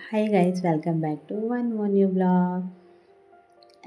Hi guys, welcome back to one more new blog.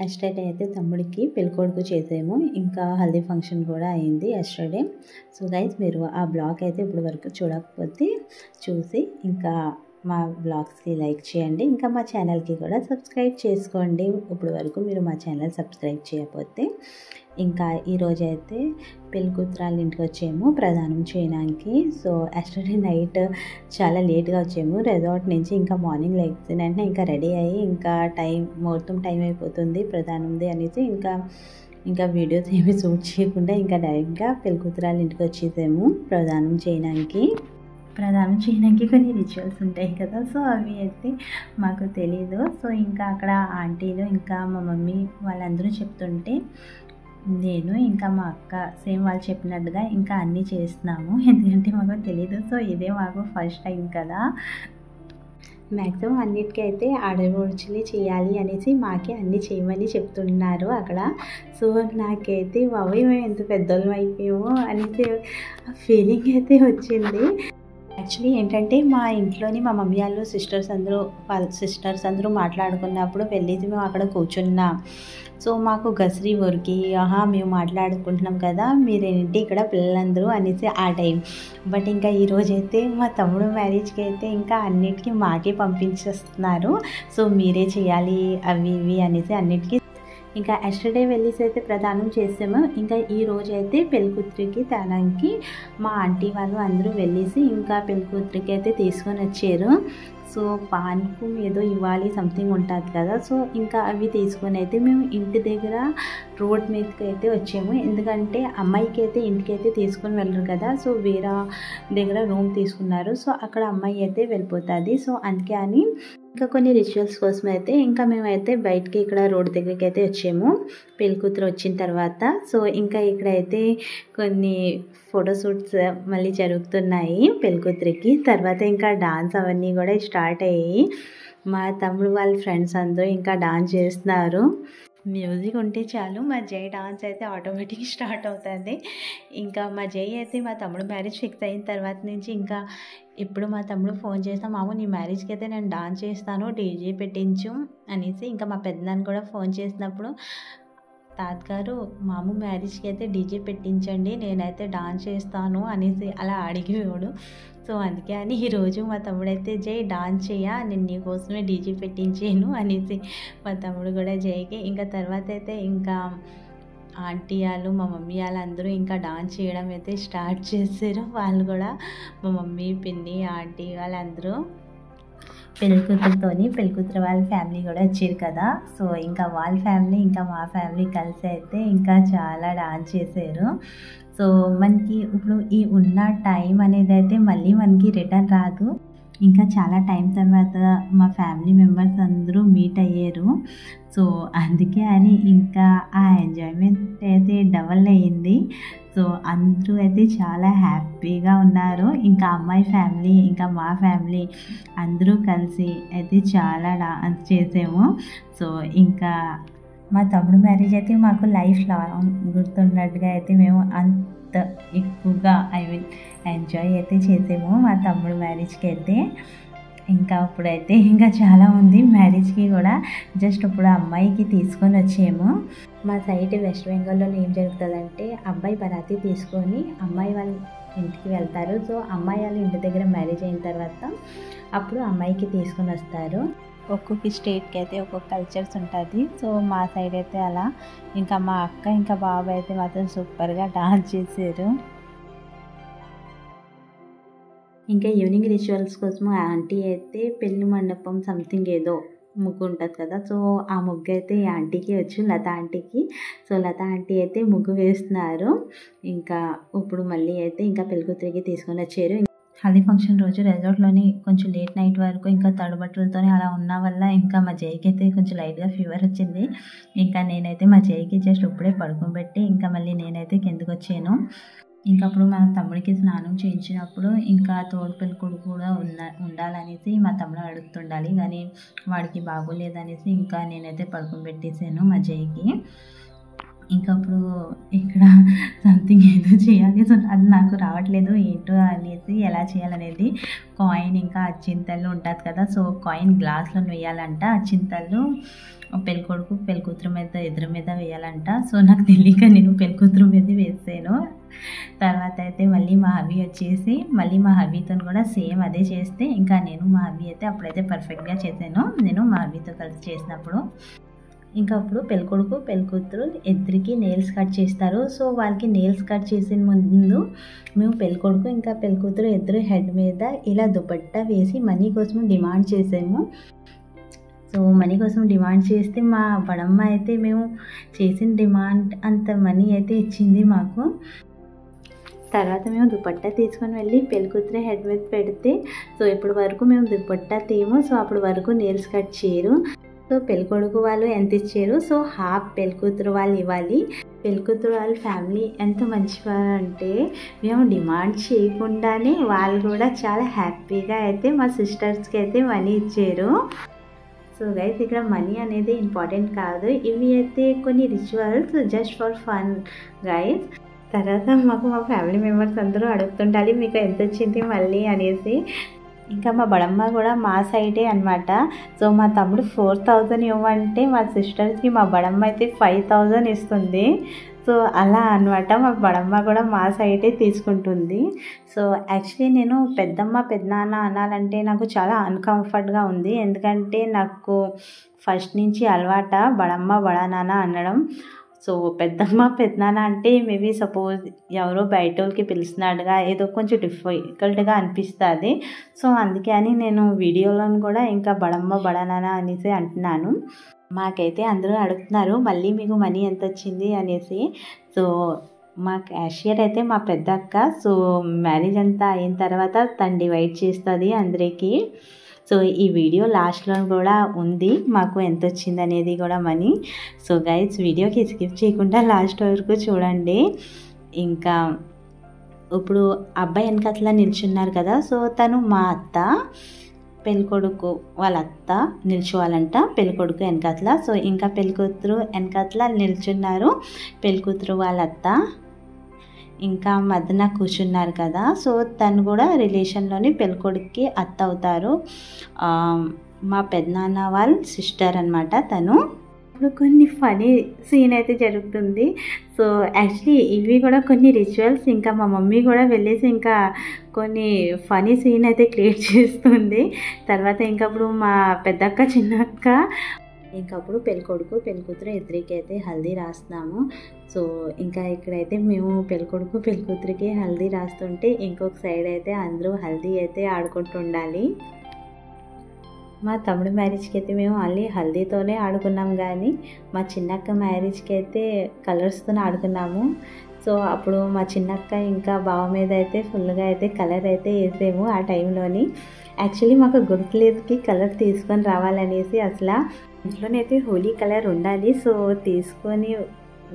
Yesterday అయితే తమ్ముడికి పెళ్ళికొడుకు చేసాము. ఇంకా హల్దీ ఫంక్షన్ కూడా అయింది ఎస్టర్డే. సో గైస్, మీరు ఆ బ్లాగ్ అయితే ఇప్పుడు వరకు చూడకపోతే చూసి ఇంకా మా బ్లాగ్స్కి లైక్ చేయండి. ఇంకా మా ఛానల్కి కూడా సబ్స్క్రైబ్ చేసుకోండి. ఇప్పుడు వరకు మీరు మా ఛానల్ సబ్స్క్రైబ్ చేయకపోతే. ఇంకా ఈరోజు అయితే పెళ్ళికూతురాళ్ళ ఇంటికి వచ్చాము ప్రదానం చేయడానికి. సో ఎస్టర్డే నైట్ చాలా లేట్గా వచ్చాము రిసార్ట్ నుంచి. ఇంకా మార్నింగ్ లేచిన వెంటనే ఇంకా రెడీ అయ్యి ఇంకా మొత్తం టైం అయిపోతుంది ప్రధానంది అనేసి ఇంకా వీడియోస్ ఏమి షూట్ చేయకుండా ఇంకా డైరెక్ట్గా పెళ్ళికూతురాళ్ళ ఇంటికి వచ్చేసాము ప్రదానం చేయడానికి కొన్ని రిచువల్స్ ఉంటాయి కదా. సో అవి అయితే మాకు తెలీదు. సో ఇంకా అక్కడ ఆంటీలు ఇంకా మా మమ్మీ వాళ్ళందరూ చెప్తుంటే నేను ఇంకా మా అక్క సేమ్ వాళ్ళు చెప్పినట్టుగా ఇంకా అన్నీ చేస్తున్నాము. ఎందుకంటే మాకు తెలీదు. సో ఇదే మాకు ఫస్ట్ టైం కదా. మ్యాక్సిమం అన్నిటికీ అయితే ఆడపడుచులే చేయాలి అనేసి మాకే అన్నీ చేయమని చెప్తున్నారు అక్కడ. సో నాకైతే బాబోయ్ మేము ఎంత పెద్దోళ్ళం అయిపోయామో అనేసి ఫీలింగ్ అయితే వచ్చింది. యాక్చువల్లీ ఏంటంటే మా ఇంట్లోని మా మమ్మీ వాళ్ళు సిస్టర్స్ అందరూ మాట్లాడుకున్నప్పుడు వెళ్ళేసి మేము అక్కడ కూర్చున్నాం. సో మాకు గసిరి ఊరికి మేము మాట్లాడుకుంటున్నాం కదా, మీరేంటి ఇక్కడ పిల్లలందరూ అనేసి ఆ టైం. బట్ ఇంకా ఈరోజైతే మా తమ్ముడు మ్యారేజ్కి అయితే ఇంకా అన్నిటికీ మాకే పంపించేస్తున్నారు. సో మీరే చేయాలి అవి ఇవి అనేసి అన్నిటికీ. ఇంకా ఎస్టర్డే వెళ్ళేసి అయితే ప్రదానం చేసాము. ఇంకా ఈ రోజు అయితే పెళ్ళికూతురికి తేడానికి మా ఆంటీ వాళ్ళు అందరూ వెళ్ళేసి ఇంకా పెళ్ళికూతురికి అయితే తీసుకొని వచ్చారు. సో పానకం ఏదో ఇవ్వాలి సంథింగ్ ఉంటుంది కదా. సో ఇంకా అవి తీసుకొని అయితే మేము ఇంటి దగ్గర రోడ్ మీదకి అయితే వచ్చాము. ఎందుకంటే అమ్మాయికి అయితే ఇంటికి అయితే తీసుకొని వెళ్ళరు కదా. సో వేరే దగ్గర రూమ్ తీసుకున్నారు. సో అక్కడ అమ్మాయి అయితే వెళ్ళిపోతుంది. సో అందుకే అని ఇంకా కొన్ని రిచువల్స్ కోసం అయితే ఇంకా మేమైతే బయటికి ఇక్కడ రోడ్ దగ్గరికి అయితే వచ్చాము పెళ్ళికూతురు వచ్చిన తర్వాత. సో ఇంకా ఇక్కడైతే కొన్ని ఫోటోషూట్స్ మళ్ళీ జరుగుతున్నాయి పెళ్ళికూతురికి. తర్వాత ఇంకా డాన్స్ అవన్నీ కూడా స్టార్ట్ అయ్యాయి. మా తమ్ముడు వాళ్ళ ఫ్రెండ్స్ అందరూ ఇంకా డాన్స్ చేస్తున్నారు. మ్యూజిక్ ఉంటే చాలు మా జై డాన్స్ అయితే ఆటోమేటిక్గా స్టార్ట్ అవుతుంది. ఇంకా మా జై అయితే మా తమ్ముడు మ్యారేజ్ ఫిక్స్ అయిన తర్వాత నుంచి ఇంకా ఇప్పుడు మా తమ్ముడు ఫోన్ చేస్తా, మాము నీ మ్యారేజ్కి అయితే నేను డాన్స్ చేస్తాను డీజే పెట్టించు అనేసి. ఇంకా మా పెద్దనాన్న కూడా ఫోన్ చేసినప్పుడు తాతగారు మాము మ్యారేజ్కి అయితే డీజే పెట్టించండి, నేనైతే డాన్స్ చేస్తాను అనేసి అలా అడిగేవాడు. సో అందుకే అని ఈరోజు మా తమ్ముడైతే జై డాన్స్ నేను నీకోసమే డీజే పెట్టించాను అనేసి మా తమ్ముడు కూడా జైకి. ఇంకా తర్వాత అయితే ఇంకా ఆంటీ వాళ్ళు మా మమ్మీ వాళ్ళు అందరూ ఇంకా డాన్స్ చేయడం అయితే స్టార్ట్ చేశారు. వాళ్ళు కూడా మా మమ్మీ పిన్ని ఆంటీ వాళ్ళందరూ పెళ్ళికూతురు వాళ్ళ ఫ్యామిలీ కూడా వచ్చారు కదా. సో ఇంకా వాళ్ళ ఫ్యామిలీ ఇంకా మా ఫ్యామిలీ కలిసి అయితే ఇంకా చాలా డాన్స్ చేశారు. సో మనకి ఇప్పుడు ఈ ఉన్న టైం అనేది అయితే మళ్ళీ మనకి రిటర్న్ రాదు. ఇంకా చాలా టైం తర్వాత మా ఫ్యామిలీ మెంబర్స్ అందరూ మీట్ అయ్యారు. సో అందుకే అని ఇంకా ఆ ఎంజాయ్మెంట్ అయితే డబల్ అయ్యింది. సో అందరూ అయితే చాలా హ్యాపీగా ఉన్నారు. ఇంకా అమ్మాయి ఫ్యామిలీ ఇంకా మా ఫ్యామిలీ అందరూ కలిసి అయితే చాలా డాన్స్ చేసాము. సో ఇంకా మా తమ్ముడు మ్యారేజ్ అయితే మాకు లైఫ్ లాంగ్ గుర్తున్నట్టుగా అయితే మేము అంత ఎక్కువగా ఎంజాయ్ అయితే చేసాము మా తమ్ముడు మ్యారేజ్కి అయితే. ఇంకా అప్పుడైతే ఇంకా చాలా ఉంది మ్యారేజ్కి కూడా. జస్ట్ ఇప్పుడు అమ్మాయికి తీసుకొని వచ్చాము. మా సైడ్ వెస్ట్ బెంగాల్లో ఏం జరుగుతుందంటే అబ్బాయి బరాతి తీసుకొని అమ్మాయి వాళ్ళ ఇంటికి వెళ్తారు. సో అమ్మాయి వాళ్ళ ఇంటి దగ్గర మ్యారేజ్ అయిన తర్వాత అప్పుడు అమ్మాయికి తీసుకొని వస్తారు. ఒక్కొక్క స్టేట్కి అయితే ఒక్కొక్క కల్చర్స్ ఉంటుంది. సో మా సైడ్ అయితే అలా. ఇంకా మా అక్క ఇంకా బాబాయ్ అయితే మాత్రం సూపర్గా డాన్స్ చేశారు. ఇంకా ఈవినింగ్ రిచువల్స్ కోసం ఆంటీ అయితే పెళ్లి మండపం సంథింగ్ ఏదో ముగ్గు ఉంటుంది కదా. సో ఆ ముగ్గు అయితే ఈ ఆంటీకి వచ్చు, లత ఆంటీకి. సో లత ఆంటీ అయితే ముగ్గు వేస్తున్నారు. ఇంకా ఇప్పుడు మళ్ళీ అయితే ఇంకా పెళ్ళికూతురికి తీసుకొని వచ్చారు. హల్దీ ఫంక్షన్ రోజు రిసార్ట్లోని కొంచెం లేట్ నైట్ వరకు ఇంకా తడబట్టలతోనే అలా ఉన్న వల్ల ఇంకా మా జైకి అయితే కొంచెం లైట్గా ఫీవర్ వచ్చింది. ఇంకా నేనైతే మా జైకి జస్ట్ ఇప్పుడే పడుకోబెట్టి ఇంకా మళ్ళీ నేనైతే కిందకు వచ్చాను. ఇంకా అప్పుడు మా తమ్ముడికి స్నానం చేయించినప్పుడు ఇంకా తోడు పెళ్ళికొడుకు కూడా ఉండాలనేసి మా తమ్ముడు అడుగుతుండాలి, కానీ వాడికి బాగోలేదనేసి ఇంకా నేనైతే పడుకోబెట్టేసాను మా జైకి. ఇంకా అప్పుడు ఇక్కడ సంథింగ్ ఏదో చేయాలి. సో అది నాకు రావట్లేదు ఏంటో అనేసి ఎలా చేయాలనేది. కాయిన్ ఇంకా అచ్చింతలు ఉంటుంది కదా, సో కాయిన్ గ్లాస్లో వేయాలంట. అచ్చింతలు పెళ్ళికొడుకు పెళ్ళికూతురు మీద ఎదురు మీద వేయాలంట. సో నాకు తెలియక నేను పెళ్ళికూతురు మీద వేసాను. తర్వాత అయితే మళ్ళీ మా హబీ వచ్చేసి మళ్ళీ మా హబీతో కూడా సేమ్ అదే చేస్తే, ఇంకా నేను మా హబీ అయితే అప్పుడైతే పర్ఫెక్ట్గా చేశాను నేను మా హబీతో కలిసి చేసినప్పుడు. ఇంకా అప్పుడు పెళ్ళికొడుకు పెళ్ళికూతురు ఇద్దరికి నెయిల్స్ కట్ చేస్తారు. సో వాళ్ళకి నెయిల్స్ కట్ చేసిన ముందు మేము పెళ్ళికొడుకు ఇంకా పెళ్ళికూతురు ఇద్దరు హెడ్ మీద ఇలా దుపట్టా వేసి మనీ కోసం డిమాండ్ చేసాము. సో మనీ కోసం డిమాండ్ చేస్తే మా బడమ్మ అయితే మేము చేసిన డిమాండ్ అంత మనీ అయితే ఇచ్చింది మాకు. తర్వాత మేము దుపట్టా తీసుకొని వెళ్ళి పెళ్ళికూతురు హెడ్ మీద పెడితే, సో ఇప్పటి వరకు మేము దుపట్టా తీయము. సో అప్పటి వరకు నెయిల్స్ కట్ చేయరు. సో పెళ్ళికొడుకు వాళ్ళు ఎంత ఇచ్చారు, సో హాఫ్ పెళ్ళికూతురు వాళ్ళు ఇవ్వాలి. పెళ్ళికూతురు వాళ్ళ ఫ్యామిలీ ఎంత మంచివారు అంటే మేము డిమాండ్ చేయకుండానే వాళ్ళు కూడా చాలా హ్యాపీగా అయితే మా సిస్టర్స్కి అయితే మనీ ఇచ్చారు. సో గైస్ ఇక్కడ మనీ అనేది ఇంపార్టెంట్ కాదు, ఇవి అయితే కొన్ని rituals just for fun guys. తర్వాత మాకు మా ఫ్యామిలీ మెంబర్స్ అందరూ అడుగుతుండాలి మీకు ఎంత వచ్చింది మళ్ళీ అనేసి. ఇంకా మా బడమ్మ కూడా మా సైడే అనమాట. సో మా తమ్ముడు 4000 ఇవ్వమంటే మా సిస్టర్స్కి మా బడమ్మ అయితే 5000 ఇస్తుంది. సో అలా అనమాట మా బడమ్మ కూడా మా సైడే తీసుకుంటుంది. సో యాక్చువల్లీ నేను పెద్దమ్మ పెద్దనాన్న అనాలంటే నాకు చాలా అన్కంఫర్ట్గా ఉంది, ఎందుకంటే నాకు ఫస్ట్ నుంచి అలవాట బడమ్మ బడానాన్న అనడం. సో పెద్దమ్మ పెద్దనాన్న అంటే మేబీ సపోజ్ ఎవరో బయట వాళ్ళకి పిలిచినట్టుగా ఏదో కొంచెం డిఫికల్ట్గా అనిపిస్తుంది. సో అందుకే అని నేను వీడియోలో కూడా ఇంకా బడమ్మ బడానాన్న అనేసి అంటున్నాను. మాకైతే అందరూ అడుగుతున్నారు మళ్ళీ మీకు మనీ ఎంత వచ్చింది అనేసి. సో మా క్యాషియర్ అయితే మా పెద్ద అక్క. సో మ్యారేజ్ అంతా అయిన తర్వాత తను డివైడ్ చేస్తుంది అందరికీ. సో ఈ వీడియో లాస్ట్లో కూడా ఉంది మాకు ఎంత వచ్చింది అనేది కూడా మనీ. సో గైస్ వీడియోకి స్కిప్ చేయకుండా లాస్ట్ వరకు చూడండి. ఇంకా ఇప్పుడు అబ్బాయి వెనకట్లా నిల్చున్నారు కదా, సో తను మా అత్త, పెళ్ళికొడుకు వాళ్ళ అత్త నిల్చోవాలంట పెళ్ళికొడుకు వెనకట్లా. సో ఇంకా పెళ్ళికూతురు వెనకట్లా నిల్చున్నారు పెళ్ళికూతురు వాళ్ళ అత్త. ఇంకా మధ్యన కూర్చున్నారు కదా, సో తను కూడా రిలేషన్లోని పెళ్ళికొడుకుకి అత్త అవుతారు. మా పెద్దనాన్న వాళ్ళ సిస్టర్ అనమాట తను. ఇప్పుడు కొన్ని ఫనీ సీన్ అయితే జరుగుతుంది. సో యాక్చువల్లీ ఇవి కూడా కొన్ని రిచువల్స్. ఇంకా మా మమ్మీ కూడా వెళ్ళేసి ఇంకా కొన్ని ఫనీ సీన్ అయితే క్రియేట్ చేస్తుంది. తర్వాత ఇంకప్పుడు మా పెద్దక్క చిన్నక్క ఇంకప్పుడు పెళ్ళికొడుకు పెళ్ళికూతురు ఇద్దరికి అయితే హల్దీ రాస్తున్నాము. సో ఇంకా ఇక్కడైతే మేము పెళ్ళికొడుకు పెళ్ళికూతురికి హల్దీ రాస్తుంటే ఇంకొక సైడ్ అయితే అందరూ హల్దీ అయితే ఆడుకుంటూ ఉండాలి. మా తమ్ముడు మ్యారేజ్కి అయితే మేము మళ్ళీ హల్దీతోనే ఆడుకున్నాం, కానీ మా చిన్నక్క మ్యారేజ్కి అయితే కలర్స్తో ఆడుకున్నాము. సో అప్పుడు మా చిన్నక్క ఇంకా బావ మీద అయితే ఫుల్గా అయితే కలర్ అయితే వేసాము ఆ టైంలోని. యాక్చువల్లీ మాకు గుర్తులేదుకి కలర్ తీసుకొని రావాలనేసి, అసలు ఇంట్లోనైతే హోలీ కలర్ ఉండాలి. సో తీసుకొని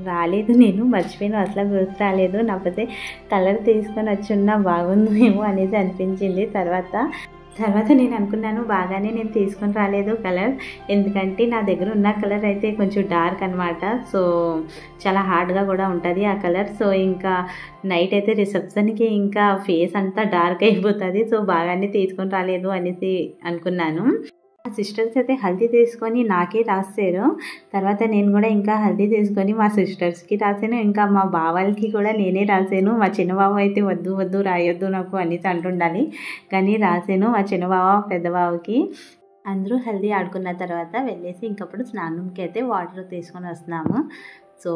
రాలేదు, నేను మర్చిపోయాను, అసలు గుర్తు రాలేదు. నాకైతే కలర్ తీసుకొని వచ్చి ఉన్నా బాగుందేమో అనేది అనిపించింది. తర్వాత నేను అనుకున్నాను బాగానే నేను తీసుకొని రాలేదు కలర్, ఎందుకంటే నా దగ్గర ఉన్న కలర్ అయితే కొంచెం డార్క్ అనమాట. సో చాలా హార్డ్గా కూడా ఉంటుంది ఆ కలర్. సో ఇంకా నైట్ అయితే రిసెప్షన్కి ఇంకా ఫేస్ అంతా డార్క్ అయిపోతుంది. సో బాగానే తీసుకొని రాలేదు అనేసి అనుకున్నాను. మా సిస్టర్స్ అయితే హల్దీ తీసుకొని నాకే రాసారు. తర్వాత నేను కూడా ఇంకా హల్దీ తీసుకొని మా సిస్టర్స్కి రాసాను, ఇంకా మా బావాలకి కూడా నేనే రాసాను. మా చిన్నబావ అయితే వద్దు రాయొద్దు నాకు అనేసి అంటుండాలి, కానీ రాసాను మా చిన్నబావ పెద్ద బావకి. అందరూ హల్దీ ఆడుకున్న తర్వాత వెళ్ళేసి ఇంకప్పుడు స్నానంకి అయితే వాటర్ తీసుకొని వస్తున్నాము. సో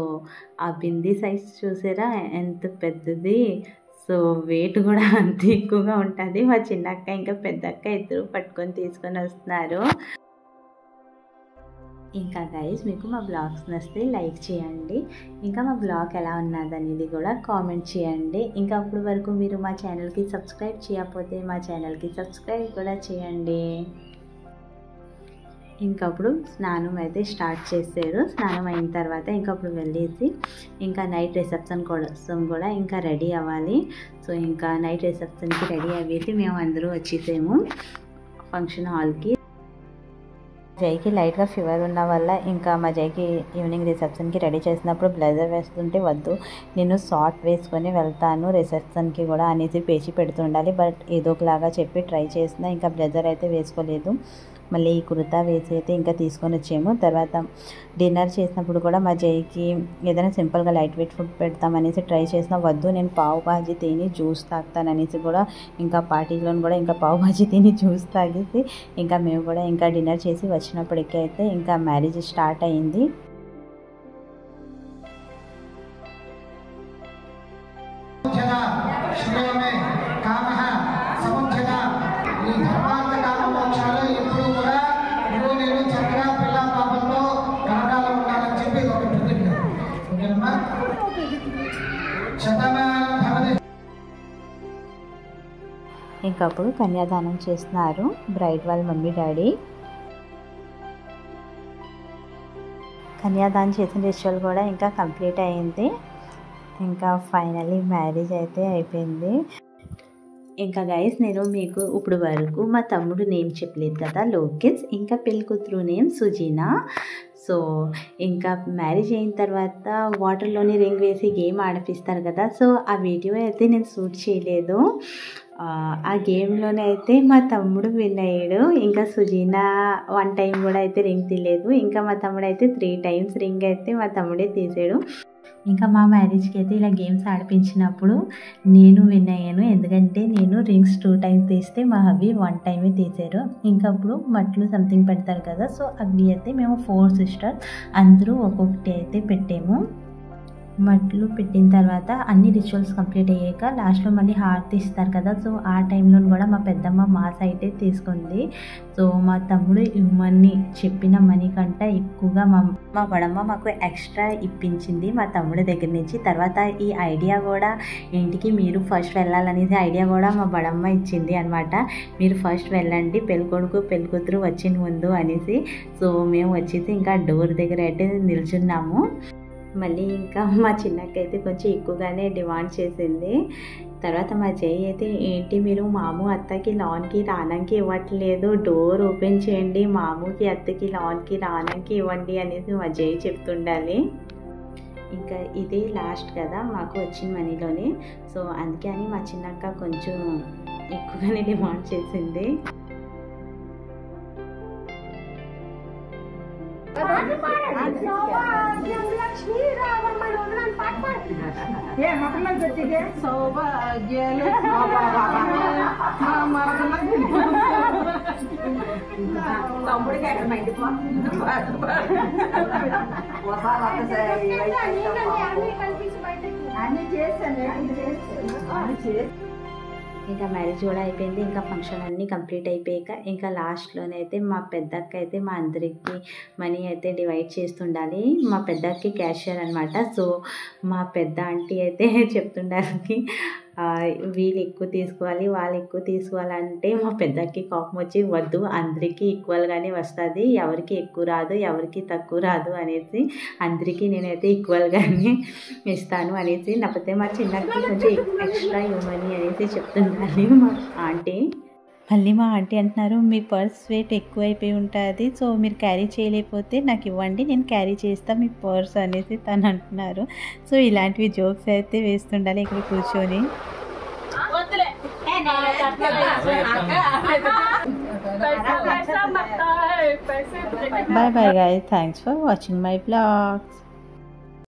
ఆ బిందీ సైజ్ చూసారా ఎంత పెద్దది. సో వెయిట్ కూడా అంత ఎక్కువగా ఉంటుంది. మా చిన్నక్క ఇంకా పెద్దక్క ఇద్దరు పట్టుకొని తీసుకొని వస్తున్నారు. ఇంకా గైస్ మీకు మా బ్లాగ్స్ నచ్చితే లైక్ చేయండి, ఇంకా మా బ్లాగ్ ఎలా ఉన్నది అనేది కూడా కామెంట్ చేయండి. ఇంకా అప్పటి వరకు మీరు మా ఛానల్కి సబ్స్క్రైబ్ చేయకపోతే మా ఛానల్కి సబ్స్క్రైబ్ కూడా చేయండి. ఇంకప్పుడు స్నానం అయితే స్టార్ట్ చేశారు. స్నానం అయిన తర్వాత ఇంకప్పుడు వెళ్ళేసి ఇంకా నైట్ రిసెప్షన్ కోసం కూడా ఇంకా రెడీ అవ్వాలి. సో ఇంకా నైట్ రిసెప్షన్కి రెడీ అయ్యేసి మేము అందరూ వచ్చేసాము ఫంక్షన్ హాల్కి. జైకి లైట్గా ఫీవర్ ఉన్న వల్ల ఇంకా మా జైకి ఈవినింగ్ రిసెప్షన్కి రెడీ చేసినప్పుడు బ్లేజర్ వేస్తుంటే వద్దు, నేను షార్ట్ వేసుకొని వెళ్తాను రిసెప్షన్కి కూడా అనేసి పేచి పెడుతుండాలి. బట్ ఏదో ఒకలాగా చెప్పి ట్రై చేసిన, ఇంకా బ్లేజర్ అయితే వేసుకోలేదు. మళ్ళీ ఈ కుర్తా వేసి అయితే ఇంకా తీసుకొని వచ్చాము. తర్వాత డిన్నర్ చేసినప్పుడు కూడా మా జైకి ఏదైనా సింపుల్గా లైట్ వెయిట్ ఫుడ్ పెడతామనేసి ట్రై చేసిన, వద్దు నేను పావు బాజీ తిని జ్యూస్ తాగుతాననేసి కూడా ఇంకా పార్టీలో కూడా ఇంకా పావు బాజీ తిని జ్యూస్ తాగేసి ఇంకా మేము కూడా ఇంకా డిన్నర్ చేసి వచ్చినప్పటికీ అయితే ఇంకా మ్యారేజ్ స్టార్ట్ అయింది. ఇంకా అప్పుడు కన్యాదానం చేస్తున్నారు బ్రైడ్ వాళ్ళ మమ్మీ డాడీ. కన్యాదానం చేసిన రిచువల్ కూడా ఇంకా కంప్లీట్ అయింది. ఇంకా ఫైనల్లీ మ్యారేజ్ అయితే అయిపోయింది. ఇంకా గైస్ నేను మీకు ఇప్పుడు వరకు మా తమ్ముడు నేమ్ చెప్పలేదు కదా, లోకేష్. ఇంకా పెళ్లి కూతురు నేమ్ సుజీనా. సో ఇంకా మ్యారేజ్ అయిన తర్వాత వాటర్లోని రింగ్ వేసి గేమ్ ఆడిపిస్తారు కదా, సో ఆ వీడియో అయితే నేను షూట్ చేయలేదు. ఆ గేమ్లోనే అయితే మా తమ్ముడు విన్ అయ్యాడు. ఇంకా సుజీనా 1 టైం కూడా అయితే రింగ్ తీయలేదు. ఇంకా మా తమ్ముడు అయితే 3 టైమ్స్ రింగ్ అయితే మా తమ్ముడే తీసాడు. ఇంకా మా మ్యారేజ్కి అయితే ఇలా గేమ్స్ ఆడిపించినప్పుడు నేను విన్ అయ్యాను. ఎందుకంటే నేను రింగ్స్ 2 టైమ్స్ తీస్తే మా హబ్బీ 1 టైమే తీసారు. ఇంకా అప్పుడు మట్లు సంథింగ్ పెడతారు కదా, సో అవి అయితే మేము 4 సిస్టర్స్ అందరూ ఒక్కొక్కటి అయితే పెట్టాము. మట్లు పెట్టిన తర్వాత అన్ని రిచువల్స్ కంప్లీట్ అయ్యాక లాస్ట్లో మళ్ళీ హారతి ఇస్తారు కదా, సో ఆ టైంలో కూడా మా పెద్దమ్మ మాస్ అయితే తీసుకుంది. సో మా తమ్ముడు ఇవ్వమని చెప్పిన మనీ కంటే ఎక్కువగా మా బడమ్మ మాకు ఎక్స్ట్రా ఇప్పించింది మా తమ్ముడి దగ్గర నుంచి. తర్వాత ఈ ఐడియా కూడా ఇంటికి మీరు ఫస్ట్ వెళ్ళాలనేది ఐడియా కూడా మా బడమ్మ ఇచ్చింది అనమాట. మీరు ఫస్ట్ వెళ్ళండి, పెళ్ళికొడుకు పెళ్ళికూతురు వచ్చిన ముందు అనేసి. సో మేము వచ్చేసి ఇంకా డోర్ దగ్గర అయితే నిల్చున్నాము. మళ్ళీ ఇంకా మా చిన్నక్క అయితే కొంచెం ఎక్కువగానే డిమాండ్ చేసింది. తర్వాత మా జై అయితే, ఏంటి మీరు మాము అత్తకి లాన్కి రానంకి ఇవ్వట్లేదు, డోర్ ఓపెన్ చేయండి, మాముకి అత్తకి లాన్కి రానంకి ఇవ్వండి అనేసి మా జై చెప్తుండాలి. ఇంకా ఇదే లాస్ట్ కదా మాకు వచ్చిన మనీలోనే, సో అందుకే అని మా చిన్నక్క కొంచెం ఎక్కువగానే డిమాండ్ చేసింది. ఇంకా మ్యారేజ్ కూడా అయిపోయింది. ఇంకా ఫంక్షన్ అన్నీ కంప్లీట్ అయిపోయాక ఇంకా లాస్ట్లోనైతే మా పెద్దక్క అయితే మా అందరికి మనీ అయితే డివైడ్ చేస్తుండాలి. మా పెద్దక్కకి క్యాషియర్ అనమాట. సో మా పెద్ద ఆంటీ అయితే చెప్తుండాలి, వీళ్ళు ఎక్కువ తీసుకోవాలి వాళ్ళు ఎక్కువ తీసుకోవాలంటే మా పెద్దకి కోపం వచ్చి, వద్దు అందరికీ ఈక్వల్గానే వస్తుంది, ఎవరికి ఎక్కువ రాదు ఎవరికి తక్కువ రాదు అనేసి, అందరికీ నేనైతే ఈక్వల్గానే ఇస్తాను అనేసి. లేకపోతే మా చిన్నకి కొంచెం ఎక్స్ట్రా ఇవ్వమని అనేసి చెప్తుండాలి మా ఆంటీ. మళ్ళీ మా ఆంటీ అంటున్నారు, మీ పర్స్ వెయిట్ ఎక్కువ అయిపోయి ఉంటుంది, సో మీరు క్యారీ చేయలేకపోతే నాకు ఇవ్వండి, నేను క్యారీ చేస్తాను మీ పర్స్ అనేసి తను అంటున్నారు. సో ఇలాంటివి జోక్స్ అయితే వేస్తుండాలి ఇక్కడ కూర్చొని. Bye bye guys, thanks for watching my vlogs.